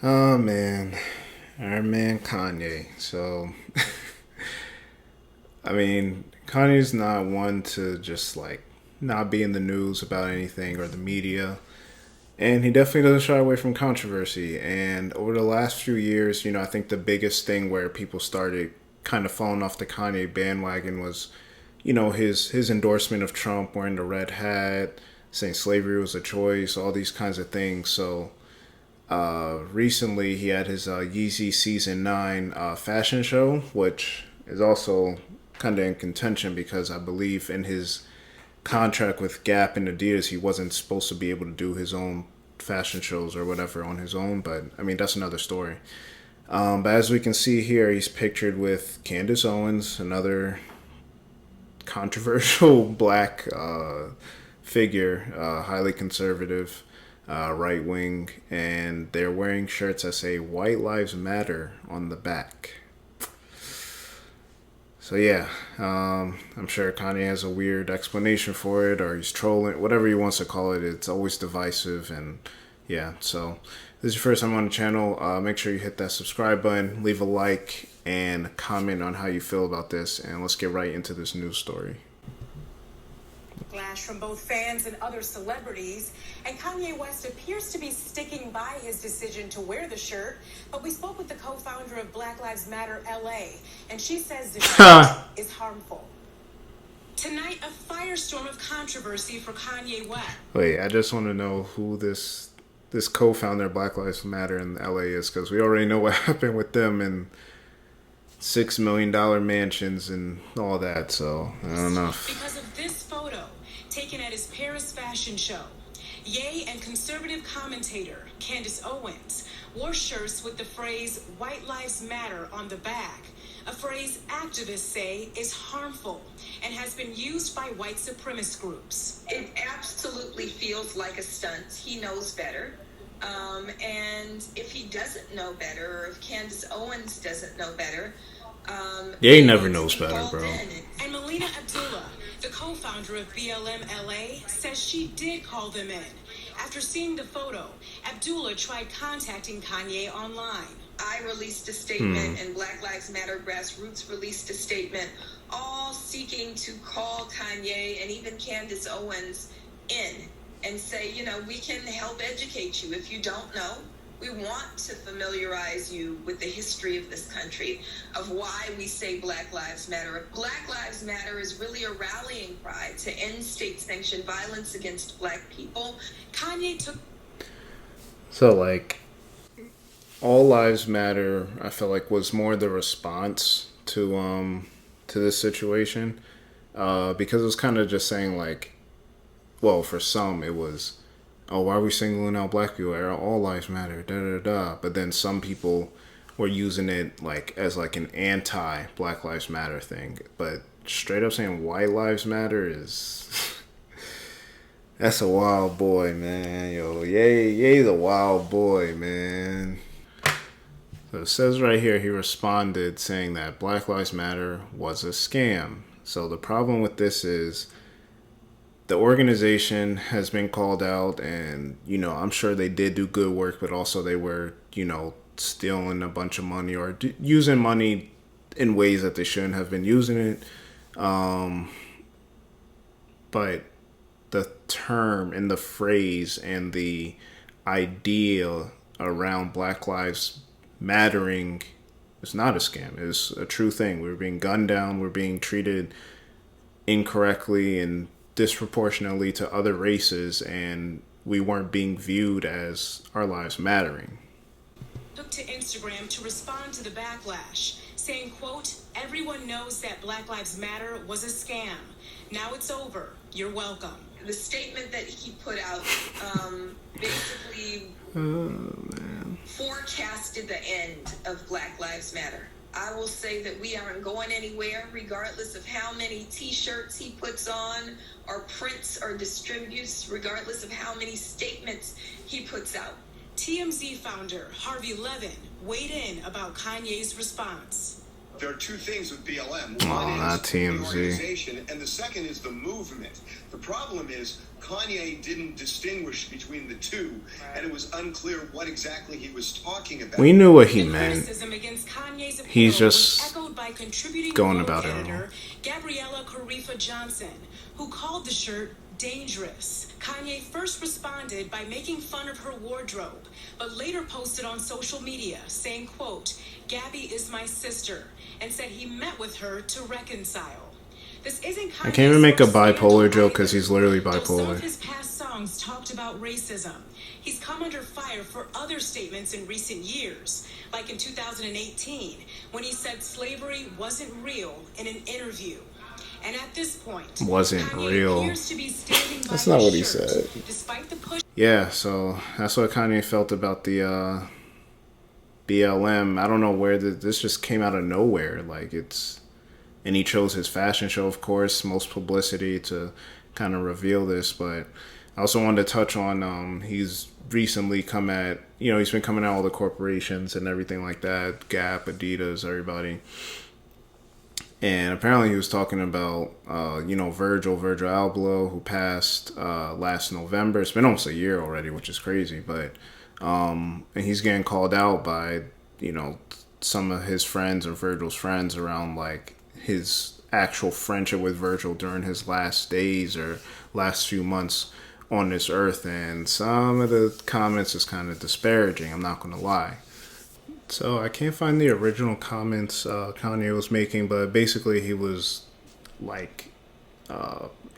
Oh man, our man Kanye. So, I mean, Kanye's not one to just like not be in the news about anything or the media. And he definitely doesn't shy away from controversy. And over the last few years, I think the biggest thing where people started kind of falling off the Kanye bandwagon was, his endorsement of Trump wearing the red hat, saying slavery was a choice, all these kinds of things. So, recently he had his Yeezy Season 9 fashion show, which is also kind of in contention because I believe in his contract with Gap and Adidas, he wasn't supposed to be able to do his own fashion shows or whatever on his own. But I mean, that's another story. But as we can see here, he's pictured with Candace Owens, another controversial black figure, highly conservative, right wing, and they're wearing shirts that say "White Lives Matter" on the back. So yeah, I'm sure Kanye has a weird explanation for it, or he's trolling, whatever he wants to call it. It's always divisive, and yeah. So if this is your first time on the channel, make sure you hit that subscribe button, leave a like, and comment on how you feel about this, and let's get right into this news story. Backlash from both fans and other celebrities, and Kanye West appears to be sticking by his decision to wear the shirt. But we spoke with the co-founder of Black Lives Matter LA, and she says the shirt is harmful. Tonight, a firestorm of controversy for Kanye West. Wait, I just want to know who this co-founder of Black Lives Matter in LA is, because we already know what happened with them and $6 million mansions and all that. So I don't know. Because of this photo taken at his Paris fashion show, Ye and conservative commentator Candace Owens wore shirts with the phrase "White Lives Matter" on the back, a phrase activists say is harmful and has been used by white supremacist groups. It absolutely feels like a stunt. He knows better. And if he doesn't know better, or if Candace Owens doesn't know better, Yeah, he never knows better, bro. And Melina Abdullah, the co-founder of BLM LA, says she did call them in. After seeing the photo, Abdullah tried contacting Kanye online. I released a statement, and Black Lives Matter Grassroots released a statement, all seeking to call Kanye and even Candace Owens in and say, we can help educate you if you don't know. We want to familiarize you with the history of this country, of why we say Black Lives Matter. Black Lives Matter is really a rallying cry to end state-sanctioned violence against black people. Kanye took... So, like, All Lives Matter, I feel like, was more the response to this situation, because it was kind of just saying, like, well, for some it was, oh, why are we singling out black people? All lives matter, da da da. But then some people were using it like as like an anti Black Lives Matter thing. But straight up saying white lives matter is that's a wild boy, man. Yo, yay the wild boy, man. So it says right here he responded saying that Black Lives Matter was a scam. So the problem with this is the organization has been called out, and I'm sure they did do good work, but also they were stealing a bunch of money or using money in ways that they shouldn't have been using it. But the term and the phrase and the idea around Black Lives Mattering is not a scam. It's a true thing. We're being gunned down. We're being treated incorrectly and disproportionately to other races, and we weren't being viewed as our lives mattering. Took to Instagram to respond to the backlash, saying, quote, "Everyone knows that Black Lives Matter was a scam. Now it's over. You're welcome." The statement that he put out basically forecasted the end of Black Lives Matter. I will say that we aren't going anywhere, regardless of how many T-shirts he puts on or prints or distributes, regardless of how many statements he puts out. TMZ founder Harvey Levin weighed in about Kanye's response. there are two things with BLM. Oh, One not is the TMZ. organization, and the second is the movement. The problem is Kanye didn't distinguish between the two, and it was unclear what exactly he was talking about. We knew what he meant. Criticism against Kanye's appeal He's was just echoed by contributing going Vogue about it editor wrong. Gabriella Carifa Johnson, who called the shirt dangerous. Kanye first responded by making fun of her wardrobe, but later posted on social media saying, quote, "Gabby is my sister," and said he met with her to reconcile. This isn't Kanye's I can't even make a first scandal bipolar joke either. because he's literally Though some bipolar. of his past songs talked about racism, he's come under fire for other statements in recent years, like in 2018, when he said slavery wasn't real in an interview. And at this point, Wasn't Kanye real. appears to be standing by That's not his what he shirt, said. despite the push. Yeah, so that's what Kanye felt about the BLM. I don't know where this just came out of nowhere. Like and he chose his fashion show, of course, most publicity to kind of reveal this. But I also wanted to touch on he's recently come at, he's been coming at all the corporations and everything like that, Gap, Adidas, everybody. And apparently he was talking about, Virgil Abloh, who passed last November. It's been almost a year already, which is crazy. But and he's getting called out by, some of his friends or Virgil's friends around like his actual friendship with Virgil during his last days or last few months on this earth. And some of the comments is kind of disparaging, I'm not going to lie. So I can't find the original comments Kanye was making, but basically he was like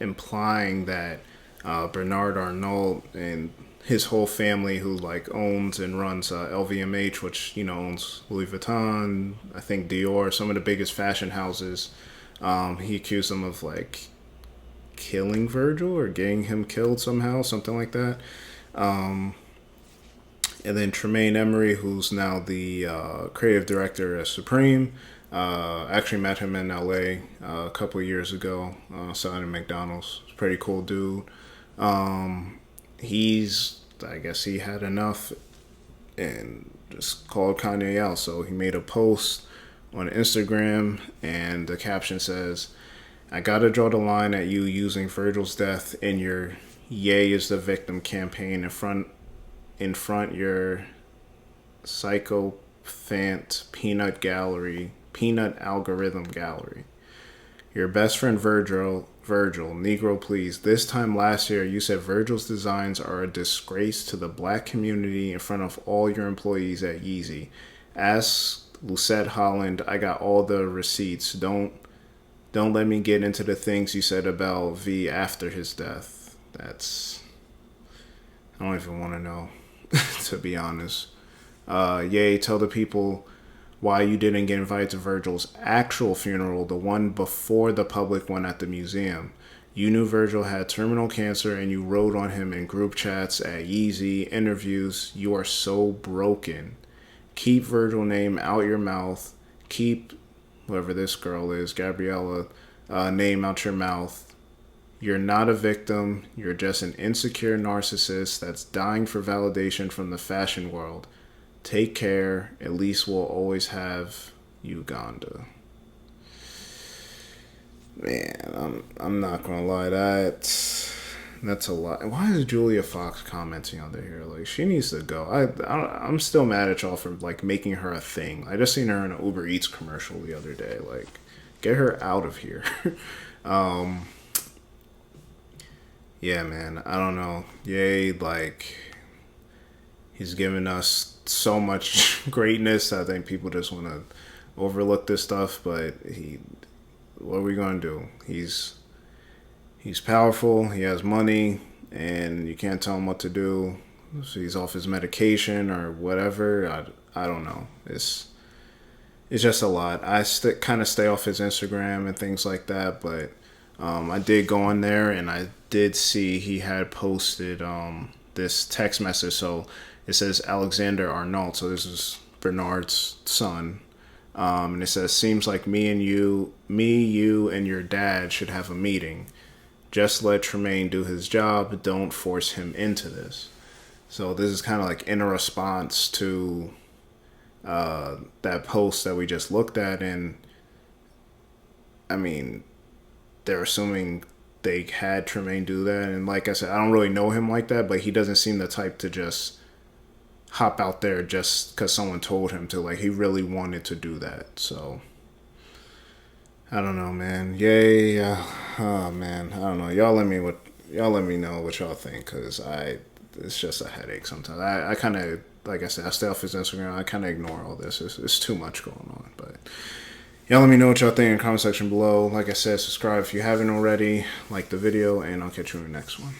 implying that Bernard Arnault and his whole family, who like owns and runs LVMH, which owns Louis Vuitton, I think Dior, some of the biggest fashion houses, he accused them of like killing Virgil or getting him killed somehow, something like that. And then Tremaine Emory, who's now the creative director at Supreme, actually met him in LA a couple of years ago, selling at McDonald's. Pretty cool dude. I guess he had enough and just called Kanye out. So he made a post on Instagram, and the caption says, "I gotta draw the line at you using Virgil's death in your Ye is the Victim campaign in front your psychophant peanut algorithm gallery. Your best friend Virgil, Negro please. This time last year you said Virgil's designs are a disgrace to the black community in front of all your employees at Yeezy. Ask Lucette Holland, I got all the receipts. Don't let me get into the things you said about V after his death." I don't even want to know. To be honest. Ye, tell the people why you didn't get invited to Virgil's actual funeral, the one before the public one at the museum. You knew Virgil had terminal cancer and you wrote on him in group chats, at Yeezy, interviews. You are so broken. Keep Virgil name out your mouth. Keep, whoever this girl is, Gabriella, name out your mouth. You're not a victim. You're just an insecure narcissist that's dying for validation from the fashion world. Take care. At least we'll always have Uganda. Man, I'm not gonna lie. That's a lot. Why is Julia Fox commenting under here? Like, she needs to go. I'm still mad at y'all for like making her a thing. I just seen her in an Uber Eats commercial the other day. Like, get her out of here. Yeah, man, I don't know. Yay, like, he's given us so much greatness. I think people just want to overlook this stuff, but what are we going to do? He's powerful, he has money, and you can't tell him what to do. So he's off his medication or whatever. I don't know. It's just a lot. I kind of stay off his Instagram and things like that, but I did go on there and I did see he had posted this text message. So it says Alexander Arnault. So this is Bernard's son. And it says, seems like me, you, and your dad should have a meeting. Just let Tremaine do his job. Don't force him into this. So this is kind of like in a response to that post that we just looked at. And I mean, they're assuming they had Tremaine do that. And like I said, I don't really know him like that, but he doesn't seem the type to just hop out there just because someone told him to. Like, he really wanted to do that. So, I don't know, man. Yay. Oh, man. I don't know. Y'all let me know what y'all think, because it's just a headache sometimes. I kind of, like I said, I stay off his Instagram. I kind of ignore all this. It's too much going on. But y'all let me know what y'all think in the comment section below. Like I said, subscribe if you haven't already. Like the video, and I'll catch you in the next one.